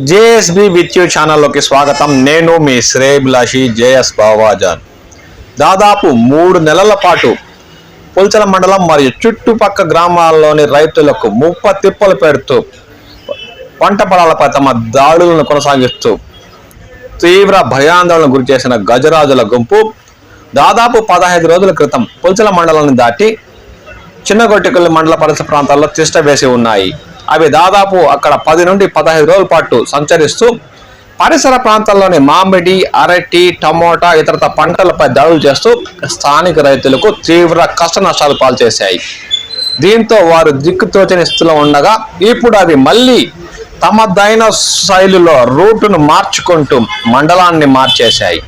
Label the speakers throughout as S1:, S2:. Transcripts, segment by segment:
S1: JSB with you ఛానల్లోకి స్వాగతం. నేను మీ శ్రేయభిలాషి జేఎస్ బావాజాన్. దాదాపు 3 నెలల పాటు పుల్చల మండలం మరియు చుట్టుపక్కల గ్రామాల్లోని రైతులకు ముప్ప తిప్పలు పెడుతూ పంట పొలాలపై తమ దాడులను కొనసాగిస్తూ తీవ్ర భయాందోళన గురి చేసిన గజరాజుల గుంపు దాదాపు 15 రోజుల క్రితం పుల్చల మండలాన్ని దాటి చిన్నగొట్టికల్లి మండల పరిసర ప్రాంతాల్లో తిష్ట వేసి ఉన్నాయి. అవి దాదాపు అక్కడ 10 నుండి 15 రోజుల పాటు సంచరిస్తూ పరిసర ప్రాంతాల్లోని మామిడి, అరటి, టమోటా ఇతర పంటలపై దాడులు చేస్తూ స్థానిక రైతులకు తీవ్ర కష్ట నష్టాలు పాల్చేశాయి. దీంతో వారు దిక్కుతోచని స్థితిలో ఉండగా ఇప్పుడు అవి మళ్ళీ తమదైన శైలిలో రూటును మార్చుకుంటూ మండలాన్ని మార్చేశాయి.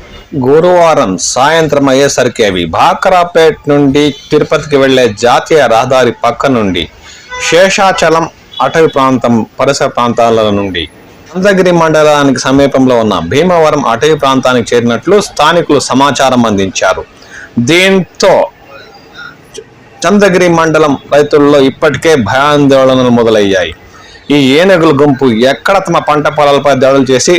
S1: గురువారం సాయంత్రం అయ్యేసరికి అవి బాకరాపేట్ నుండి తిరుపతికి వెళ్లే జాతీయ రహదారి పక్క నుండి శేషాచలం అటవీ ప్రాంతం పరిసర ప్రాంతాల నుండి చంద్రగిరి మండలానికి సమీపంలో ఉన్న భీమవరం అటవీ ప్రాంతానికి చేరినట్లు స్థానికులు సమాచారం అందించారు. దీంతో చంద్రగిరి మండలం రైతుల్లో ఇప్పటికే భయాందోళనలు మొదలయ్యాయి. ఈ ఏనుగుల గుంపు ఎక్కడ తమ పంట పొలాలపై దాడులు చేసి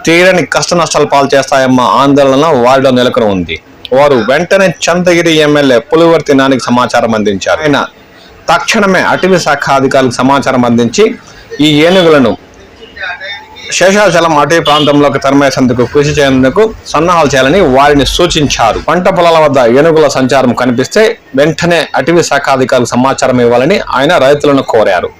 S1: తీరని కష్ట నష్టాలు పాలు చేస్తాయన్న ఆందోళన వారిలో నెలకొని ఉంది. వారు వెంటనే చంద్రగిరి ఎమ్మెల్యే పులివర్తి నానికి సమాచారం అందించారు. ఆయన తక్షణమే అటవీ శాఖ అధికారులకు సమాచారం అందించి ఈ ఏనుగులను శేషాచలం అటవీ ప్రాంతంలోకి తరిమేసేందుకు కృషి చేసేందుకు సన్నాహాలు చేయాలని వారిని సూచించారు. పంట పొలాల వద్ద ఏనుగుల సంచారం కనిపిస్తే వెంటనే అటవీ శాఖ అధికారులకు సమాచారం ఇవ్వాలని ఆయన రైతులను కోరారు.